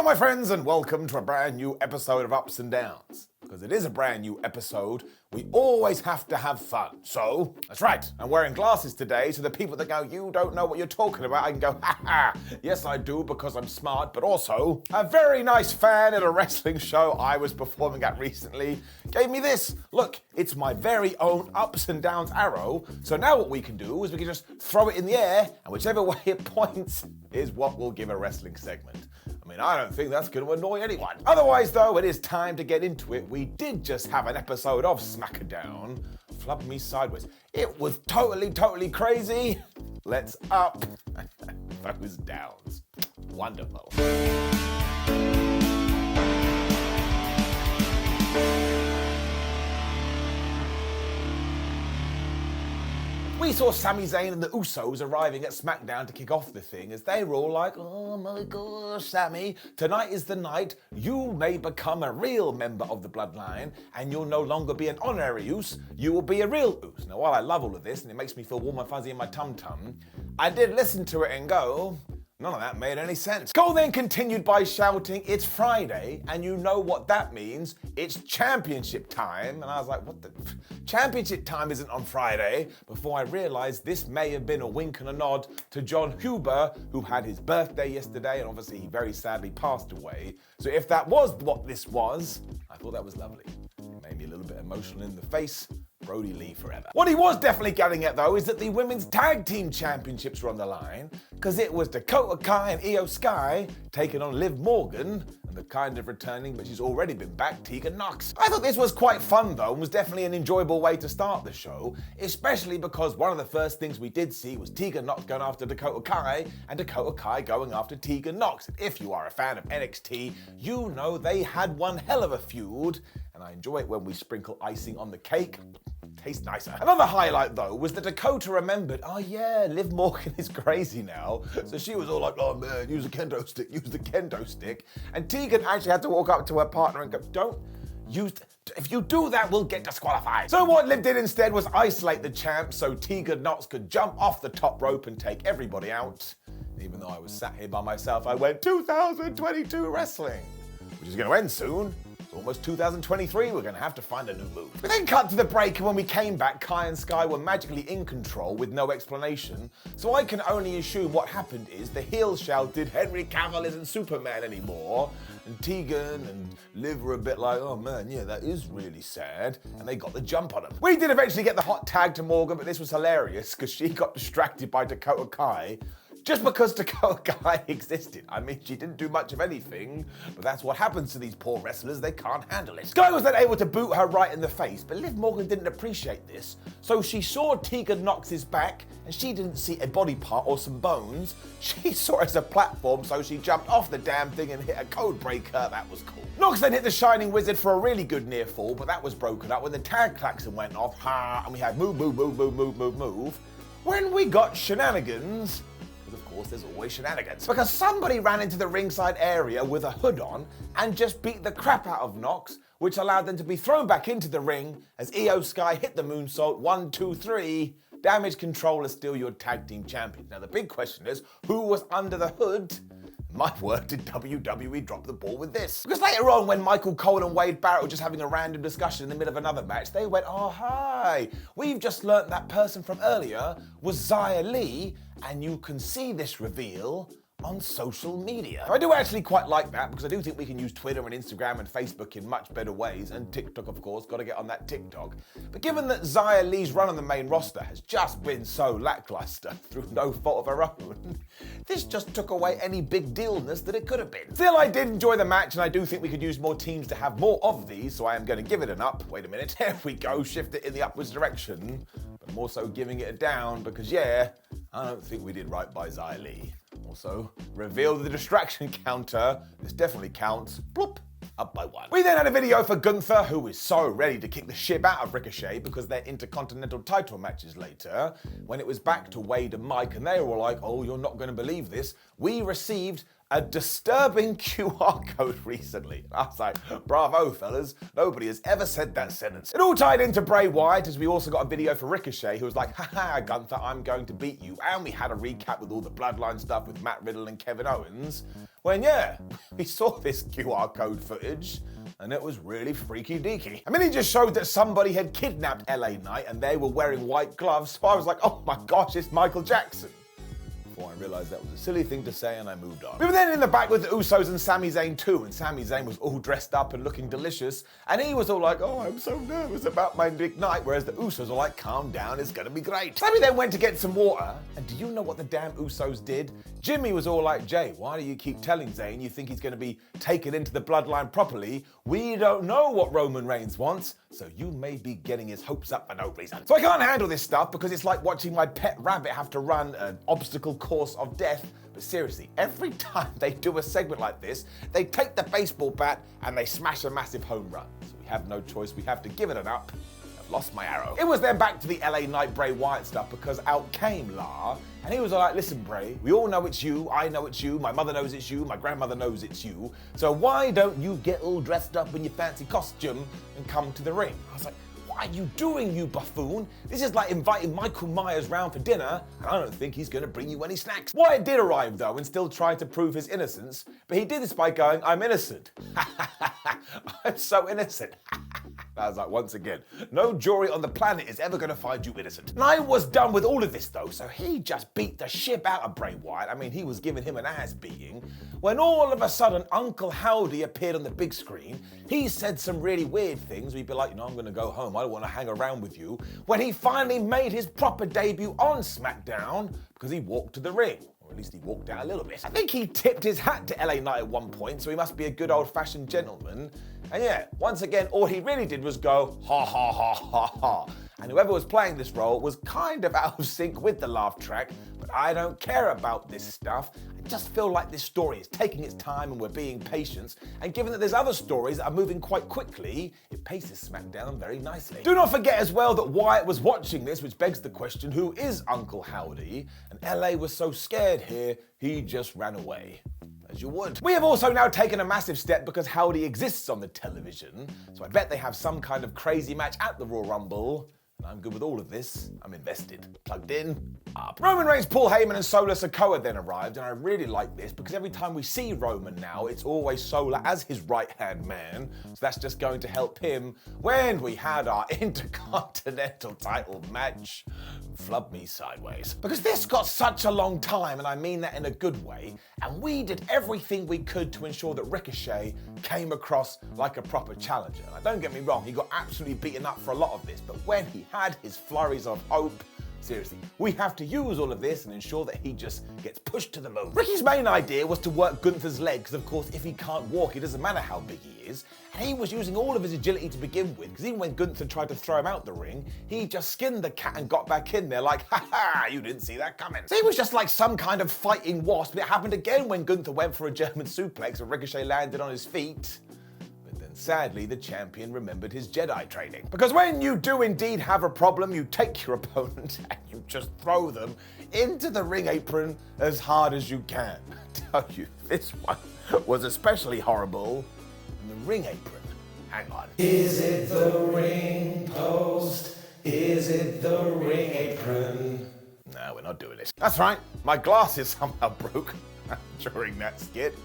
Hello my friends and welcome to a brand new episode of Ups and Downs. Because it is a brand new episode, we always have to have fun. So, that's right, I'm wearing glasses today so the people that go, you don't know what you're talking about, I can go, ha ha, yes I do because I'm smart, but also a very nice fan at a wrestling show I was performing at recently gave me this. Look, it's my very own Ups and Downs arrow, so now what we can do is we can just throw it in the air and whichever way it points is what we'll give a wrestling segment. I mean, I don't think that's going to annoy anyone. Otherwise, though, it is time to get into it. We did just have an episode of SmackDown. Flub me sideways. It was totally crazy. Let's up those downs. Wonderful. We saw Sami, Zayn and the Usos arriving at SmackDown to kick off the thing as they were all like, oh my gosh, Sami, tonight is the night you may become a real member of the bloodline and you'll no longer be an honorary Us, you will be a real Us. Now while I love all of this and it makes me feel warm and fuzzy in my tum-tum, I did listen to it and go, none of that made any sense. Cole then continued by shouting, it's Friday, and you know what that means. It's championship time. And I was like, what the? Championship time isn't on Friday, before I realized this may have been a wink and a nod to John Huber, who had his birthday yesterday, and obviously he very sadly passed away. So if that was what this was, I thought that was lovely. It made me a little bit emotional in the face. Brody Lee forever. What he was definitely getting at though is that the women's tag team championships were on the line because it was Dakota Kai and Io Sky taking on Liv Morgan and the kind of returning, but she's already been back, Tegan Nox. I thought this was quite fun though and was definitely an enjoyable way to start the show, especially because one of the first things we did see was Tegan Nox going after Dakota Kai and Dakota Kai going after Tegan Nox. And if you are a fan of NXT, you know they had one hell of a feud, and I enjoy it when we sprinkle icing on the cake. Tastes nicer. Another highlight though was that Dakota remembered, oh yeah, Liv Morgan is crazy now. So she was all like, oh man, use the kendo stick. And Tegan actually had to walk up to her partner and go, don't use, if you do that, we'll get disqualified. So what Liv did instead was isolate the champ so Tegan Nox could jump off the top rope and take everybody out. Even though I was sat here by myself, I went, 2022 wrestling, which is gonna end soon. Almost 2023, we're going to have to find a new move. We then cut to the break, and when we came back, Kai and Sky were magically in control with no explanation. So I can only assume what happened is the heels shouted, Henry Cavill isn't Superman anymore. And Tegan and Liv were a bit like, oh man, yeah, that is really sad. And they got the jump on him. We did eventually get the hot tag to Morgan, but this was hilarious because she got distracted by Dakota Kai. Just because Dakota Kai existed. I mean, she didn't do much of anything, but that's what happens to these poor wrestlers, they can't handle it. Sky was then able to boot her right in the face, but Liv Morgan didn't appreciate this, so she saw Tegan Nox's back, and she didn't see a body part or some bones. She saw it as a platform, so she jumped off the damn thing and hit a code breaker. That was cool. Nox then hit the Shining Wizard for a really good near fall, but that was broken up when the tag klaxon went off, and we had move. When we got shenanigans, of course, there's always shenanigans. Because somebody ran into the ringside area with a hood on and just beat the crap out of Nox, which allowed them to be thrown back into the ring as Io Sky hit the moonsault. 1, 2, 3. Damage CTRL is still your tag team champion. Now the big question is, who was under the hood? My word, did WWE drop the ball with this? Because later on, when Michael Cole and Wade Barrett were just having a random discussion in the middle of another match, they went, oh hi, we've just learnt that person from earlier was Xia Li, and you can see this reveal on social media. I do actually quite like that because I do think we can use Twitter and Instagram and Facebook in much better ways, and TikTok of course, gotta get on that TikTok. But given that Xia Li's run on the main roster has just been so lackluster through no fault of her own, this just took away any big dealness that it could have been. Still, I did enjoy the match and I do think we could use more teams to have more of these, so I am gonna give it an up. Wait a minute, there we go, shift it in the upwards direction. But I'm also giving it a down because yeah, I don't think we did right by Xia Li. Also, reveal the distraction counter. This definitely counts. Bloop. Up by 1. We then had a video for Gunther, who is so ready to kick the shit out of Ricochet because they're intercontinental title matches later, when it was back to Wade and Mike and they were all like, oh, you're not going to believe this. We received a disturbing QR code recently. I was like, bravo, fellas. Nobody has ever said that sentence. It all tied into Bray Wyatt, as we also got a video for Ricochet, who was like, haha, Gunther, I'm going to beat you. And we had a recap with all the bloodline stuff with Matt Riddle and Kevin Owens. When, yeah, we saw this QR code footage, and it was really freaky deaky. I mean, it just showed that somebody had kidnapped LA Knight and they were wearing white gloves, so I was like, oh my gosh, it's Michael Jackson. Before I realised that was a silly thing to say and I moved on. We were then in the back with the Usos and Sami Zayn too, and Sami Zayn was all dressed up and looking delicious, and he was all like, oh, I'm so nervous about my big night, whereas the Usos are like, calm down, it's gonna be great. Sami then went to get some water, and do you know what the damn Usos did? Jimmy was all like, Jay, why do you keep telling Zayn you think he's gonna be taken into the bloodline properly? We don't know what Roman Reigns wants, so you may be getting his hopes up for no reason. So I can't handle this stuff because it's like watching my pet rabbit have to run an obstacle course of death. But seriously, every time they do a segment like this, they take the baseball bat and they smash a massive home run. So we have no choice, we have to give it an up. I've lost my arrow. It was then back to the LA Knight Bray Wyatt stuff because out came La, and he was like, listen Bray, we all know it's you, I know it's you, my mother knows it's you, my grandmother knows it's you, so why don't you get all dressed up in your fancy costume and come to the ring? I was like, what are you doing, you buffoon? This is like inviting Michael Myers round for dinner, and I don't think he's gonna bring you any snacks. Wyatt did arrive though and still tried to prove his innocence, but he did this by going, I'm innocent. I'm so innocent. I was like, once again, no jury on the planet is ever gonna find you innocent. Knight was done with all of this though, so he just beat the shit out of Bray Wyatt. I mean, he was giving him an ass beating, when all of a sudden Uncle Howdy appeared on the big screen. He said some really weird things. We'd be like, I'm gonna go home, I don't wanna hang around with you. When he finally made his proper debut on SmackDown, because he walked to the ring. Or at least he walked out a little bit. I think he tipped his hat to LA Knight at one point, so he must be a good old-fashioned gentleman. And yeah, once again, all he really did was go, ha ha ha ha ha. And whoever was playing this role was kind of out of sync with the laugh track, but I don't care about this stuff. I just feel like this story is taking its time and we're being patient, and given that there's other stories that are moving quite quickly, it paces SmackDown very nicely. Do not forget as well that Wyatt was watching this, which begs the question, who is Uncle Howdy? And LA was so scared here, he just ran away. As you would. We have also now taken a massive step because Howdy exists on the television, so I bet they have some kind of crazy match at the Royal Rumble. And I'm good with all of this. I'm invested. Plugged in, up. Roman Reigns, Paul Heyman, and Solo Sikoa then arrived, and I really like this because every time we see Roman now, it's always Solo as his right-hand man, so that's just going to help him when we had our Intercontinental title match. Flub me sideways. Because this got such a long time, and I mean that in a good way, and we did everything we could to ensure that Ricochet came across like a proper challenger. Now, don't get me wrong, he got absolutely beaten up for a lot of this, but when he had his flurries of hope, seriously, we have to use all of this and ensure that he just gets pushed to the moon. Ricky's main idea was to work Gunther's leg, because of course if he can't walk, it doesn't matter how big he is, and he was using all of his agility to begin with, because even when Gunther tried to throw him out the ring, he just skinned the cat and got back in there like, ha ha, you didn't see that coming. So he was just like some kind of fighting wasp. It happened again when Gunther went for a German suplex and Ricochet landed on his feet. Sadly, the champion remembered his Jedi training. Because when you do indeed have a problem, you take your opponent and you just throw them into the ring apron as hard as you can. I tell you, this one was especially horrible in the ring apron. Hang on. Is it the ring post? Is it the ring apron? No, we're not doing this. That's right, my glasses somehow broke during that skit.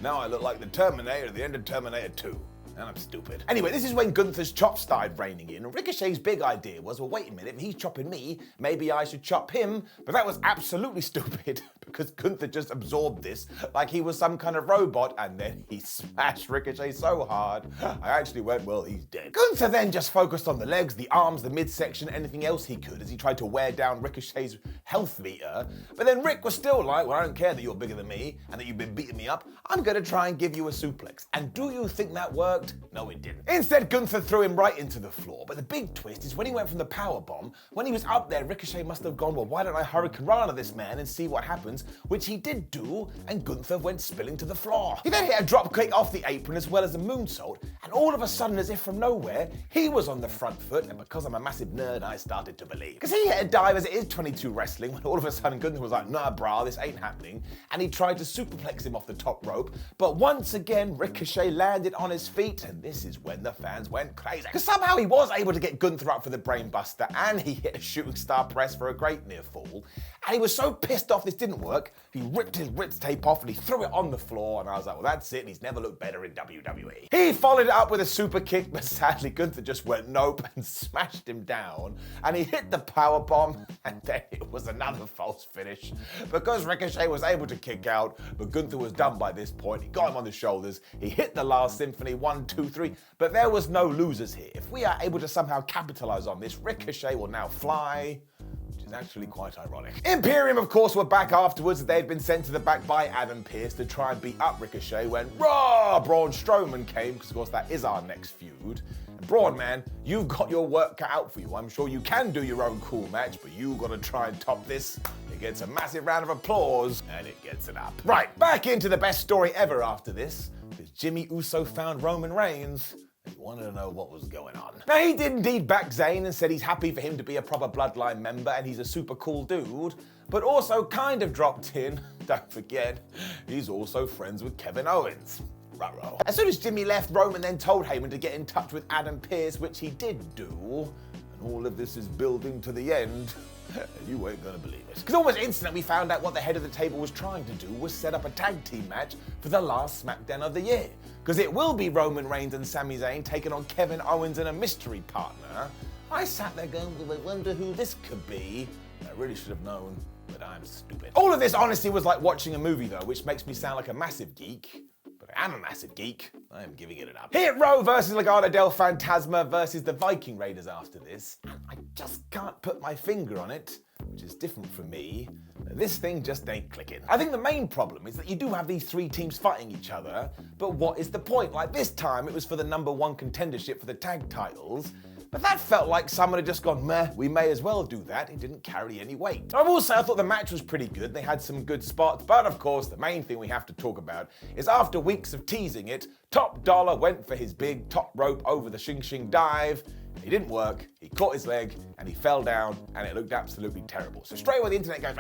Now I look like the Terminator at the end of Terminator 2. And I'm stupid. Anyway, this is when Gunther's chops started raining in. Ricochet's big idea was, well, wait a minute, if he's chopping me, maybe I should chop him. But that was absolutely stupid because Gunther just absorbed this like he was some kind of robot, and then he smashed Ricochet so hard, I actually went, well, he's dead. Gunther then just focused on the legs, the arms, the midsection, anything else he could as he tried to wear down Ricochet's health meter. But then Rick was still like, well, I don't care that you're bigger than me and that you've been beating me up. I'm gonna try and give you a suplex. And do you think that worked? No, it didn't. Instead, Gunther threw him right into the floor. But the big twist is when he went from the powerbomb, when he was up there, Ricochet must have gone, well, why don't I hurricanrana this man and see what happens? Which he did do, and Gunther went spilling to the floor. He then hit a drop kick off the apron as well as a moonsault, And all of a sudden, as if from nowhere, he was on the front foot, and because I'm a massive nerd, I started to believe. Because he hit a dive as it is 22 wrestling, when all of a sudden Gunther was like, nah brah, this ain't happening, and he tried to superplex him off the top rope, but once again, Ricochet landed on his feet, and this is when the fans went crazy. Because somehow he was able to get Gunther up for the brainbuster, and he hit a shooting star press for a great near fall, and he was so pissed off this didn't work, he ripped his wrist tape off and he threw it on the floor, and I was like, well that's it, and he's never looked better in WWE. He followed it up with a super kick, but sadly Gunther just went nope and smashed him down, and he hit the powerbomb, and then it was another false finish. Because Ricochet was able to kick out, but Gunther was done by this point. He got him on the shoulders, he hit the last symphony, 1, 2, 3, but there was no losers here. If we are able to somehow capitalize on this, Ricochet will now fly, which is actually quite ironic. Imperium, of course, were back afterwards. They'd been sent to the back by Adam Pearce to try and beat up Ricochet when Braun Strowman came, because of course that is our next feud. And Braun, man, you've got your work cut out for you. I'm sure you can do your own cool match, but you got to try and top this. It gets a massive round of applause, and it gets it up. Right, back into the best story ever after this, because Jimmy Uso found Roman Reigns. He wanted to know what was going on. Now, he did indeed back Zayn and said he's happy for him to be a proper Bloodline member and he's a super cool dude, but also kind of dropped in, don't forget, he's also friends with Kevin Owens. Ruh-roh. As soon as Jimmy left, Roman then told Heyman to get in touch with Adam Pearce, which he did do, and all of this is building to the end. You ain't gonna believe it. Because almost instantly we found out what the head of the table was trying to do was set up a tag team match for the last SmackDown of the year. Because it will be Roman Reigns and Sami Zayn taking on Kevin Owens and a mystery partner. I sat there going, well, I wonder who this could be. I really should have known, but I'm stupid. All of this honestly was like watching a movie though, which makes me sound like a massive geek. But I am a massive geek. I am giving it up. Hit Row versus Legado del Fantasma versus the Viking Raiders after this. And I just can't put my finger on it, which is different from me. This thing just ain't clicking. I think the main problem is that you do have these three teams fighting each other, but what is the point? Like this time, it was for the #1 contendership for the tag titles, but that felt like someone had just gone, meh, we may as well do that. It didn't carry any weight. I will say I thought the match was pretty good. They had some good spots, but of course, the main thing we have to talk about is after weeks of teasing it, Top Dollar went for his big top rope over the Shing Shing dive. He didn't work, he caught his leg, and he fell down, and it looked absolutely terrible. So straight away the internet goes,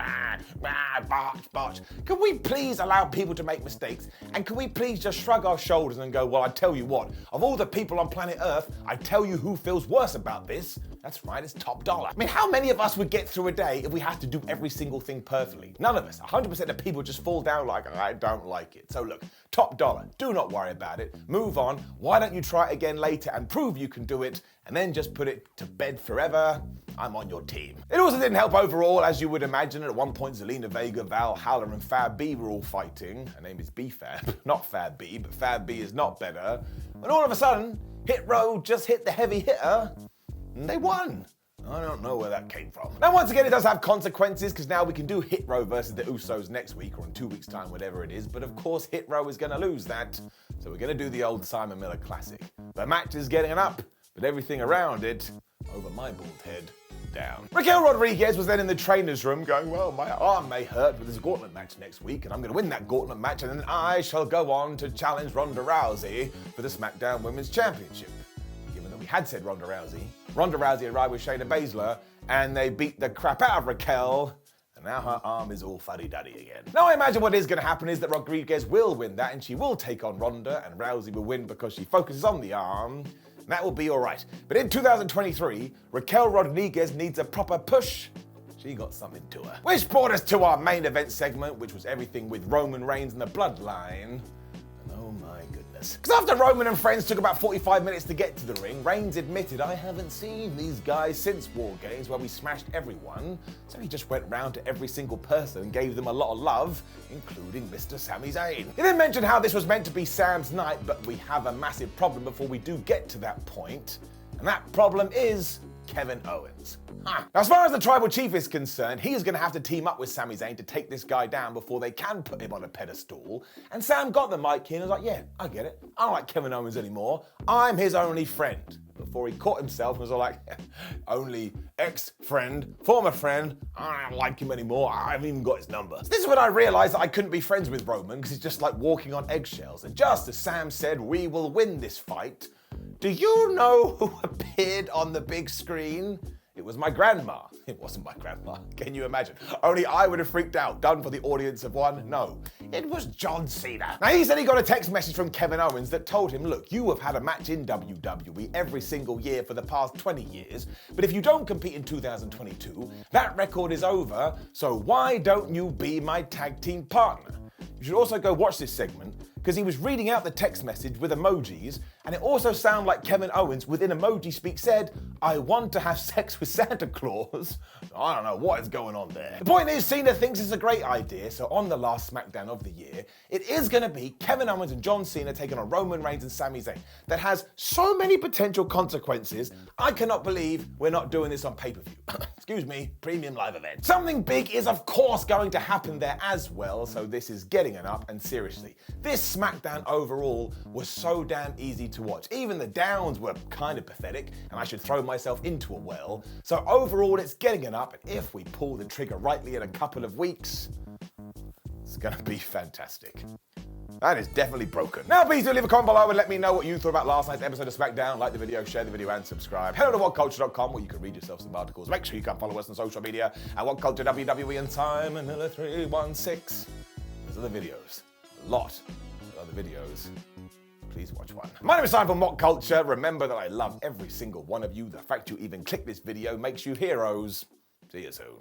botch. Can we please allow people to make mistakes? And can we please just shrug our shoulders and go, well, I tell you what, of all the people on planet Earth, I tell you who feels worse about this. That's right, it's Top Dollar. I mean, how many of us would get through a day if we had to do every single thing perfectly? None of us. 100% of people just fall down like, I don't like it. So look, Top Dollar, do not worry about it. Move on. Why don't you try it again later and prove you can do it, and then just put it to bed forever? I'm on your team. It also didn't help overall, as you would imagine. At one point, Zelina Vega, Valhalla, and Fab B were all fighting. Her name is B-Fab, not Fab B, but Fab B is not better. And all of a sudden, Hit Row just hit the heavy hitter, and they won. I don't know where that came from. Now, once again, it does have consequences, because now we can do Hit Row versus the Usos next week, or in 2 weeks' time, whatever it is. But of course, Hit Row is going to lose that, so we're going to do the old Simon Miller classic. The match is getting up, but everything around it, over my bald head, down. Raquel Rodriguez was then in the trainer's room going, well, my arm may hurt, but there's a gauntlet match next week, and I'm going to win that gauntlet match, and then I shall go on to challenge Ronda Rousey for the SmackDown Women's Championship. Given that we had said Ronda Rousey arrived with Shayna Baszler, and they beat the crap out of Raquel, and now her arm is all fuddy-duddy again. Now I imagine what is going to happen is that Rodriguez will win that, and she will take on Ronda, and Rousey will win because she focuses on the arm. That will be alright. But in 2023, Raquel Rodriguez needs a proper push. She got something to her. Which brought us to our main event segment, which was everything with Roman Reigns and the Bloodline. And oh my goodness. Because after Roman and friends took about 45 minutes to get to the ring, Reigns admitted, I haven't seen these guys since War Games, where we smashed everyone. So he just went round to every single person and gave them a lot of love, including Mr. Sami Zayn. He then mentioned how this was meant to be Sam's night, but we have a massive problem before we do get to that point. And that problem is Kevin Owens. Now, as far as the Tribal Chief is concerned, he is going to have to team up with Sami Zayn to take this guy down before they can put him on a pedestal. And Sam got the mic here and was like, yeah, I get it. I don't like Kevin Owens anymore. I'm his only friend. before he caught himself and was all like, only ex-friend, former friend, I don't like him anymore, I haven't even got his number. So this is when I realized that I couldn't be friends with Roman because he's just like walking on eggshells. And just as Sam said, we will win this fight, do you know who appeared on the big screen? It was my grandma. It wasn't my grandma. Can you imagine? Only I would have freaked out. Done for the audience of one? No. It was John Cena. Now he said he got a text message from Kevin Owens that told him, look, you have had a match in WWE every single year for the past 20 years, but if you don't compete in 2022, that record is over, so why don't you be my tag team partner? You should also go watch this segment, because he was reading out the text message with emojis, and it also sounded like Kevin Owens, within emoji speak, said, I want to have sex with Santa Claus. I don't know what is going on there. The point is, Cena thinks it's a great idea, so on the last SmackDown of the year, it is going to be Kevin Owens and John Cena taking on Roman Reigns and Sami Zayn. That has so many potential consequences, I cannot believe we're not doing this on pay-per-view. Excuse me, premium live event. Something big is of course going to happen there as well, so this is getting it up, and seriously, this SmackDown overall was so damn easy to watch. Even the downs were kind of pathetic, and I should throw myself into a well. So overall, it's getting it up, and if we pull the trigger rightly in a couple of weeks, it's gonna be fantastic. That is definitely broken. Now please do leave a comment below and let me know what you thought about last night's episode of SmackDown. Like the video, share the video, and subscribe. Head on to WhatCulture.com where you can read yourself some articles. Make sure you can follow us on social media at WhatCulture WWE and Time and 316. There's other videos. A lot of other videos. Please watch one. My name is Simon from WhatCulture. Remember that I love every single one of you. The fact you even clicked this video makes you heroes. See you soon.